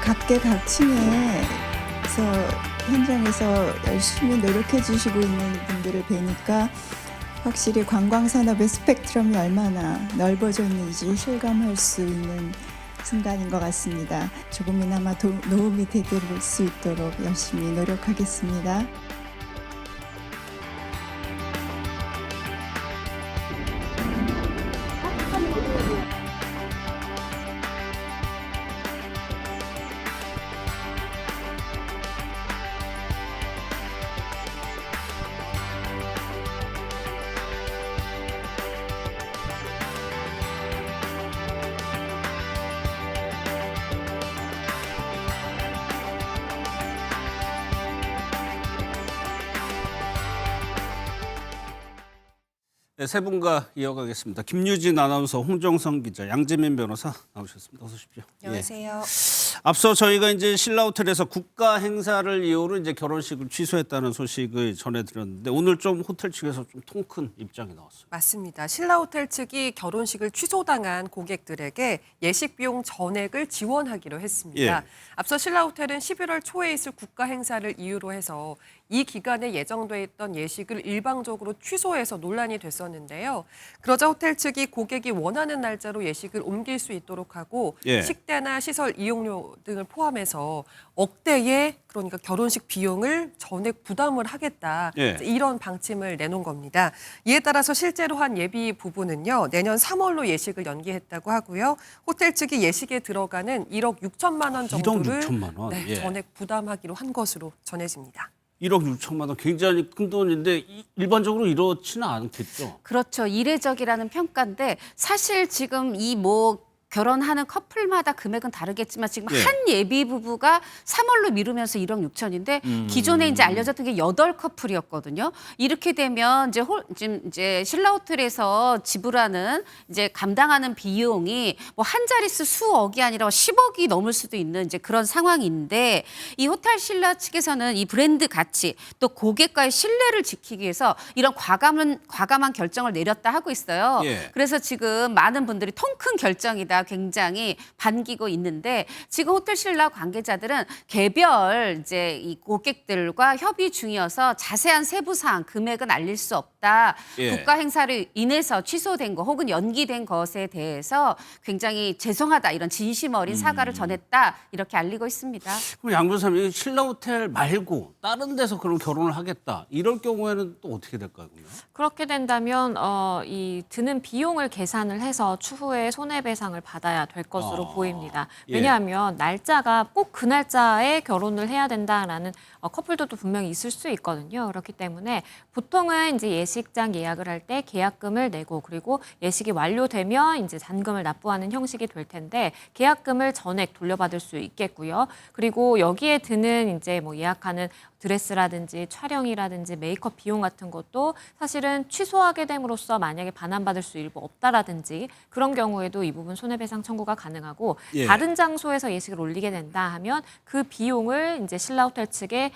각계각층에서 현장에서 열심히 노력해 주시고 있는 분들을 뵈니까 확실히 관광산업의 스펙트럼이 얼마나 넓어져 있는지 실감할 수 있는 순간인 것 같습니다. 조금이나마 도움이 되길 수 있도록 열심히 노력하겠습니다. 네, 세 분과 이어가겠습니다. 김유진 아나운서, 홍정성 기자, 양재민 변호사 나오셨습니다. 어서 오십시오. 안녕하세요. 앞서 저희가 이제 신라호텔에서 국가 행사를 이유로 이제 결혼식을 취소했다는 소식을 전해드렸는데 오늘 좀 호텔 측에서 좀 통 큰 입장이 나왔어요. 맞습니다. 신라호텔 측이 결혼식을 취소당한 고객들에게 예식 비용 전액을 지원하기로 했습니다. 예. 앞서 신라호텔은 11월 초에 있을 국가 행사를 이유로 해서 이 기간에 예정돼 있던 예식을 일방적으로 취소해서 논란이 됐었는데요. 그러자 호텔 측이 고객이 원하는 날짜로 예식을 옮길 수 있도록 하고 예. 식대나 시설 이용료 등을 포함해서 억대의 그러니까 결혼식 비용을 전액 부담을 하겠다. 예. 이런 방침을 내놓은 겁니다. 이에 따라서 실제로 한 예비 부부는요. 내년 3월로 예식을 연기했다고 하고요. 호텔 측이 예식에 들어가는 1억 6천만 원 정도를 1억 6천만 원? 네, 예. 전액 부담하기로 한 것으로 전해집니다. 1억 6천만 원 굉장히 큰 돈인데 일반적으로 이렇지는 않겠죠. 그렇죠. 이례적이라는 평가인데 사실 지금 이 결혼하는 커플마다 금액은 다르겠지만 지금 예. 한 예비 부부가 3월로 미루면서 1억 6천인데 기존에 이제 알려졌던 게 8커플이었거든요. 이렇게 되면 지금 이제 신라호텔에서 지불하는 이제 감당하는 비용이 뭐 한 자릿수 수억이 아니라 10억이 넘을 수도 있는 이제 그런 상황인데 이 호텔 신라 측에서는 이 브랜드 가치 또 고객과의 신뢰를 지키기 위해서 이런 과감한 결정을 내렸다 하고 있어요. 예. 그래서 지금 많은 분들이 통 큰 결정이다. 굉장히 반기고 있는데 지금 호텔 신라 관계자들은 개별 이제 이 고객들과 협의 중이어서 자세한 세부 사항 금액은 알릴 수 없다. 예. 국가 행사를 인해서 취소된 거 혹은 연기된 것에 대해서 굉장히 죄송하다 이런 진심 어린 사과를 전했다 이렇게 알리고 있습니다. 그럼 양 변호사님, 신라호텔 말고 다른 데서 그럼 결혼을 하겠다. 이럴 경우에는 또 어떻게 될까요? 그러면? 그렇게 된다면 이 드는 비용을 계산을 해서 추후에 손해배상을 받아야 될 것으로 보입니다. 예. 왜냐하면 날짜가 꼭 그 날짜에 결혼을 해야 된다라는 커플들도 분명히 있을 수 있거든요. 그렇기 때문에 보통은 이제 예식장 예약을 할 때 계약금을 내고 그리고 예식이 완료되면 이제 잔금을 납부하는 형식이 될 텐데 계약금을 전액 돌려받을 수 있겠고요. 그리고 여기에 드는 이제 뭐 예약하는 드레스라든지 촬영이라든지 메이크업 비용 같은 것도 사실은 취소하게 됨으로써 만약에 반환받을 수 일부 없다라든지 그런 경우에도 이 부분 손해배상 청구가 가능하고 예. 다른 장소에서 예식을 올리게 된다 하면 그 비용을 이제 신라호텔 측에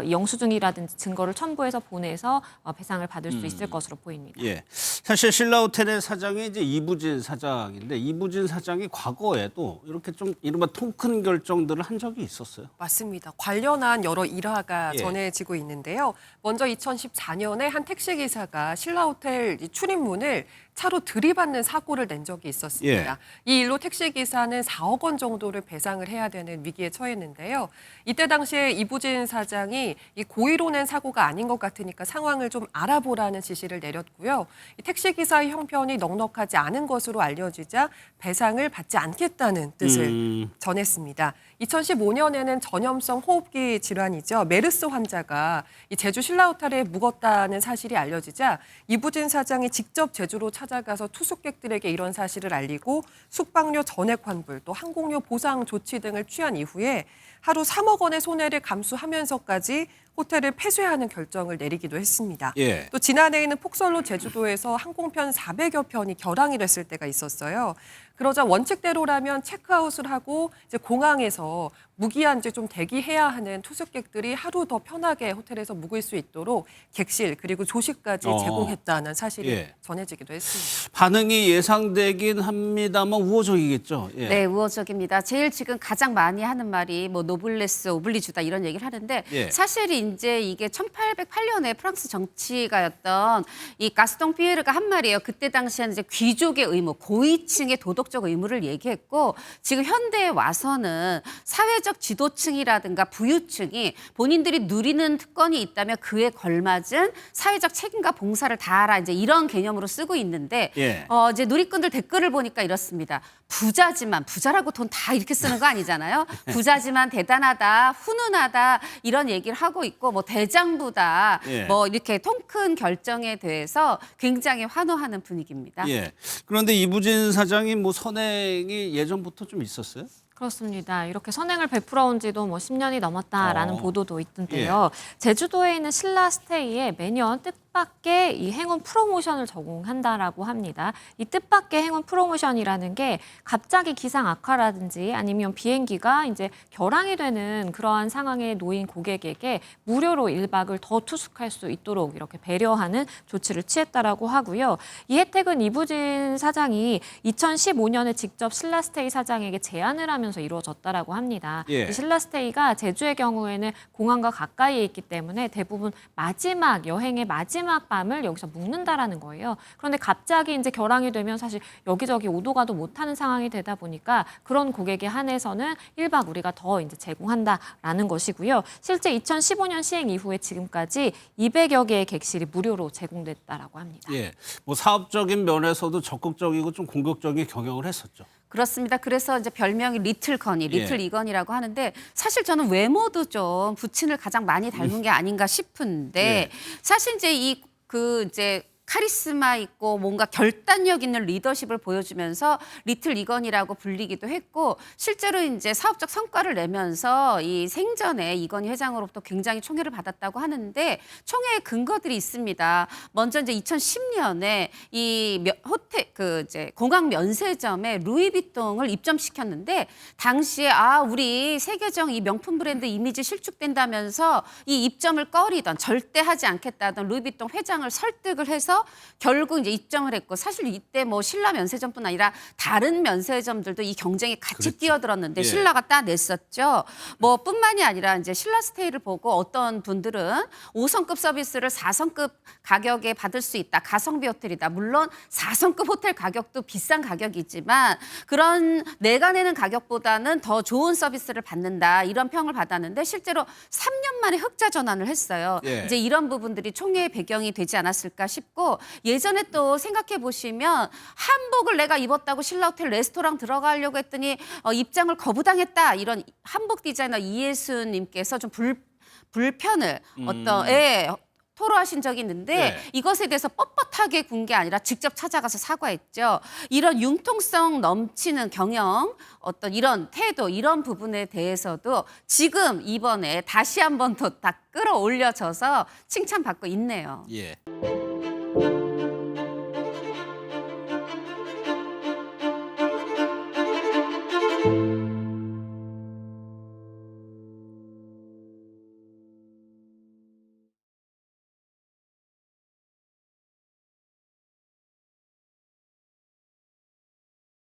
영수증이라든지 증거를 첨부해서 보내서 배상을 받을 수 있을 것으로 보입니다. 예. 사실 신라호텔의 사장이 이제 이부진 사장인데 이부진 사장이 과거에도 이렇게 좀 이른바 통 큰 결정들을 한 적이 있었어요. 맞습니다. 관련한 여러 일화가 예. 전해지고 있는데요. 먼저 2014년에 한 택시기사가 신라호텔 이 출입문을 차로 들이받는 사고를 낸 적이 있었습니다. 이 일로 택시기사는 4억 원 정도를 배상을 해야 되는 위기에 처했는데요. 이때 당시에 이부진 사장이 이 고의로 낸 사고가 아닌 것 같으니까 상황을 좀 알아보라는 지시를 내렸고요. 이 택시기사의 형편이 넉넉하지 않은 것으로 알려지자 배상을 받지 않겠다는 뜻을 전했습니다. 2015년에는 전염성 호흡기 질환이죠. 메르스 환자가 이 제주 신라호텔에 묵었다는 사실이 알려지자 이부진 사장이 직접 제주로 찾아가서 투숙객들에게 이런 사실을 알리고 숙박료 전액 환불 또 항공료 보상 조치 등을 취한 이후에 하루 3억 원의 손해를 감수하면서까지 호텔을 폐쇄하는 결정을 내리기도 했습니다. 예. 또 지난해에는 폭설로 제주도에서 항공편 400여 편이 결항이 됐을 때가 있었어요. 그러자 원칙대로라면 체크아웃을 하고 이제 공항에서 묵이한 이제 좀 대기해야 하는 투숙객들이 하루 더 편하게 호텔에서 묵을 수 있도록 객실 그리고 조식까지 제공했다는 사실이 예. 전해지기도 했습니다. 반응이 예상되긴 합니다만 우호적이겠죠. 예. 네, 우호적입니다. 제일 지금 가장 많이 하는 말이 뭐 노블레스 오블리주다 이런 얘기를 하는데 예. 사실 이제 이게 1808년에 프랑스 정치가였던 이 가스통 피에르가 한 말이에요. 그때 당시에는 이제 귀족의 의무, 고위층의 도덕적 의무를 얘기했고 지금 현대에 와서는 사회적 지도층이라든가 부유층이 본인들이 누리는 특권이 있다면 그에 걸맞은 사회적 책임과 봉사를 다하라 이제 이런 개념으로 쓰고 있는데 예. 이제 누리꾼들 댓글을 보니까 이렇습니다. 부자지만 부자라고 돈 다 이렇게 쓰는 거 아니잖아요. 부자지만 대단하다, 훈훈하다 이런 얘기를 하고 있고 뭐 대장부다, 예. 뭐 이렇게 통큰 결정에 대해서 굉장히 환호하는 분위기입니다. 예. 그런데 이부진 사장이 뭐 선행이 예전부터 좀 있었어요? 그렇습니다. 이렇게 선행을 베풀어 온 지도 뭐 10년이 넘었다라는 보도도 있던데요. 예. 제주도에 있는 신라스테이에 매년 뜻밖의 이 행운 프로모션을 제공한다라고 합니다. 이 뜻밖의 행운 프로모션이라는 게 갑자기 기상 악화라든지 아니면 비행기가 이제 결항이 되는 그러한 상황에 놓인 고객에게 무료로 1박을 더 투숙할 수 있도록 이렇게 배려하는 조치를 취했다라고 하고요. 이 혜택은 이부진 사장이 2015년에 직접 신라스테이 사장에게 제안을 하면서 이루어졌다라고 합니다. 예. 이 신라스테이가 제주의 경우에는 공항과 가까이에 있기 때문에 대부분 마지막 여행의 마지막 밤을 여기서 묵는다라는 거예요. 그런데 갑자기 이제 결항이 되면 사실 여기저기 오도 가도 못하는 상황이 되다 보니까 그런 고객에 한해서는 1박 우리가 더 이제 제공한다라는 것이고요. 실제 2015년 시행 이후에 지금까지 200여 개의 객실이 무료로 제공됐다라고 합니다. 예. 뭐 사업적인 면에서도 적극적이고 좀 공격적인 경영을 했었죠. 그렇습니다. 그래서 이제 별명이 리틀 건이, 리틀 예. 이건이라고 하는데 사실 저는 외모도 좀 부친을 가장 많이 닮은 게 아닌가 싶은데 예. 사실 이제 이제 카리스마 있고 뭔가 결단력 있는 리더십을 보여주면서 리틀 이건이라고 불리기도 했고 실제로 이제 사업적 성과를 내면서 이 생전에 이건희 회장으로부터 굉장히 총애를 받았다고 하는데 총애의 근거들이 있습니다. 먼저 이제 2010년에 이 호텔 이제 공항 면세점에 루이비통을 입점시켰는데 당시에 우리 세계적 이 명품 브랜드 이미지 실축된다면서 이 입점을 꺼리던 절대 하지 않겠다던 루이비통 회장을 설득을 해서 결국 이제 입점을 했고 사실 이때 뭐 신라 면세점뿐 아니라 다른 면세점들도 이 경쟁에 같이 그렇죠. 뛰어들었는데 예. 신라가 따냈었죠. 뭐 뿐만이 아니라 이제 신라스테이를 보고 어떤 분들은 5성급 서비스를 4성급 가격에 받을 수 있다. 가성비 호텔이다. 물론 4성급 호텔 가격도 비싼 가격이지만 그런 내가 내는 가격보다는 더 좋은 서비스를 받는다. 이런 평을 받았는데 실제로 3년 만에 흑자 전환을 했어요. 예. 이제 이런 부분들이 총회의 배경이 되지 않았을까 싶고 예전에 또 생각해 보시면 한복을 내가 입었다고 신라호텔 레스토랑 들어가려고 했더니 입장을 거부당했다. 이런 한복 디자이너 이예수님께서 좀 불편을 토로하신 적이 있는데 네. 이것에 대해서 뻣뻣하게 군 게 아니라 직접 찾아가서 사과했죠. 이런 융통성 넘치는 경영, 어떤 이런 태도, 이런 부분에 대해서도 지금 이번에 다시 한 번 더 다 끌어올려져서 칭찬받고 있네요. 예.